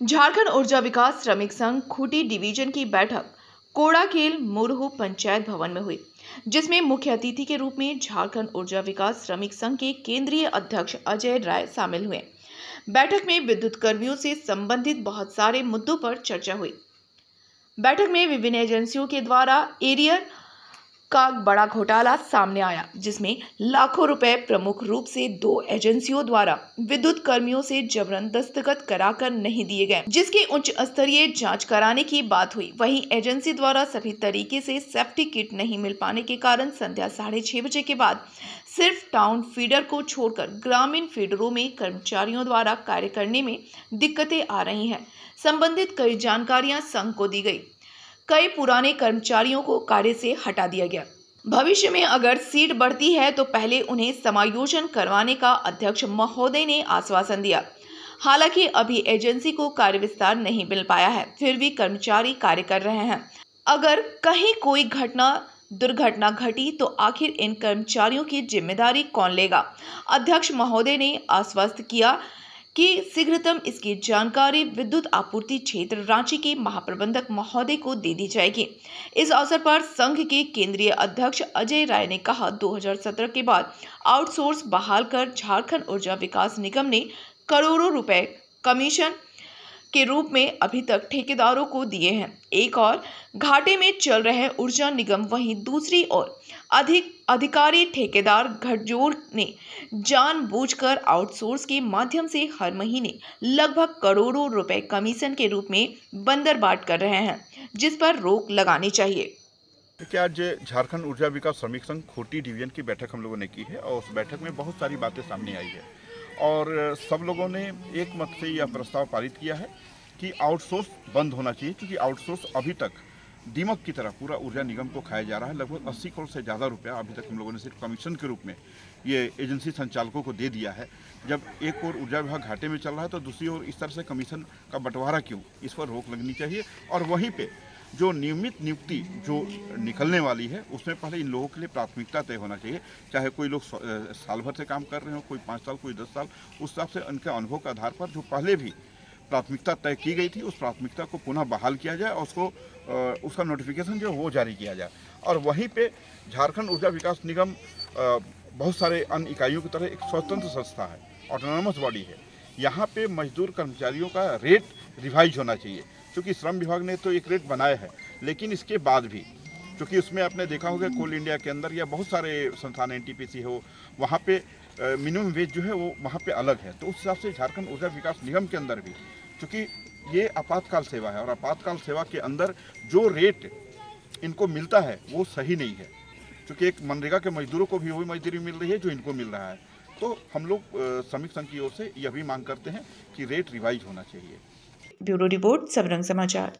झारखंड ऊर्जा विकास श्रमिक संघ खूंटी डिवीजन की बैठक कोड़ाकेल मुरहू पंचायत भवन में हुई, जिसमें मुख्य अतिथि के रूप में झारखंड ऊर्जा विकास श्रमिक संघ के केंद्रीय अध्यक्ष अजय राय शामिल हुए। बैठक में विद्युत कर्मियों से संबंधित बहुत सारे मुद्दों पर चर्चा हुई। बैठक में विभिन्न एजेंसियों के द्वारा एरियर का बड़ा घोटाला सामने आया, जिसमें लाखों रुपए प्रमुख रूप से 2 एजेंसियों द्वारा विद्युत कर्मियों से जबरन दस्तखत कराकर नहीं दिए गए, जिसकी उच्च स्तरीय जांच कराने की बात हुई। वहीं एजेंसी द्वारा सभी तरीके से सेफ्टी किट नहीं मिल पाने के कारण संध्या 6:30 बजे के बाद सिर्फ टाउन फीडर को छोड़कर ग्रामीण फीडरों में कर्मचारियों द्वारा कार्य करने में दिक्कतें आ रही हैं। संबंधित कई जानकारियां संघ को दी गई। कई पुराने कर्मचारियों को कार्य से हटा दिया गया। भविष्य में अगर सीट बढ़ती है तो पहले उन्हें समायोजन करवाने का अध्यक्ष महोदय ने आश्वासन दिया। हालांकि अभी एजेंसी को कार्य विस्तार नहीं मिल पाया है, फिर भी कर्मचारी कार्य कर रहे हैं। अगर कहीं कोई दुर्घटना घटी तो आखिर इन कर्मचारियों की जिम्मेदारी कौन लेगा? अध्यक्ष महोदय ने आश्वस्त किया कि शीघ्रतम इसकी जानकारी विद्युत आपूर्ति क्षेत्र रांची के महाप्रबंधक महोदय को दे दी जाएगी। इस अवसर पर संघ के केंद्रीय अध्यक्ष अजय राय ने कहा, 2017 के बाद आउटसोर्स बहाल कर झारखंड ऊर्जा विकास निगम ने करोड़ों रुपए कमीशन के रूप में अभी तक ठेकेदारों को दिए हैं। एक और घाटे में चल रहे ऊर्जा निगम, वहीं दूसरी ओर अधिकारी ठेकेदार गठजोड़ ने जानबूझकर आउटसोर्स के माध्यम से हर महीने लगभग करोड़ों रुपए कमीशन के रूप में बंदरबाट कर रहे हैं, जिस पर रोक लगानी चाहिए। देखिए, आज झारखंड ऊर्जा विकास श्रमिक संघ खूंटी डिवीजन की बैठक हम लोगों ने की है और उस बैठक में बहुत सारी बातें सामने आई है और सब लोगों ने एक मत से यह प्रस्ताव पारित किया है कि आउटसोर्स बंद होना चाहिए, क्योंकि आउटसोर्स अभी तक दीमक की तरह पूरा ऊर्जा निगम को खाया जा रहा है। लगभग 80 करोड़ से ज़्यादा रुपया अभी तक हम लोगों ने सिर्फ कमीशन के रूप में ये एजेंसी संचालकों को दे दिया है। जब एक और ऊर्जा विभाग घाटे में चल रहा है तो दूसरी ओर इस तरह से कमीशन का बंटवारा क्यों? इस पर रोक लगनी चाहिए और वहीं पे जो नियमित नियुक्ति जो निकलने वाली है उसमें पहले इन लोगों के लिए प्राथमिकता तय होना चाहिए। चाहे कोई लोग साल भर से काम कर रहे हो, कोई 5 साल, कोई 10 साल, उस हिसाब से उनके अनुभव के आधार पर जो पहले भी प्राथमिकता तय की गई थी उस प्राथमिकता को पुनः बहाल किया जाए और उसका नोटिफिकेशन जो है वो जारी किया जाए। और वहीं पे झारखंड ऊर्जा विकास निगम बहुत सारे अन्य इकाइयों की तरह एक स्वतंत्र संस्था है, ऑटोनॉमस बॉडी है। यहाँ पे मजदूर कर्मचारियों का रेट रिवाइज होना चाहिए, क्योंकि श्रम विभाग ने तो एक रेट बनाया है, लेकिन इसके बाद भी क्योंकि उसमें आपने देखा होगा कोल इंडिया के अंदर या बहुत सारे संस्थान एनटीपीसी हो, वहाँ पे मिनिमम वेज जो है वो वहाँ पे अलग है। तो उस हिसाब से झारखंड ऊर्जा विकास निगम के अंदर भी, क्योंकि ये आपातकाल सेवा है और आपातकाल सेवा के अंदर जो रेट इनको मिलता है वो सही नहीं है, क्योंकि एक मनरेगा के मजदूरों को भी वही मजदूरी मिल रही है जो इनको मिल रहा है। तो हम लोग श्रमिक संघ की ओर से यह भी मांग करते हैं कि रेट रिवाइज होना चाहिए। ब्यूरो रिपोर्ट, सबरंग समाचार।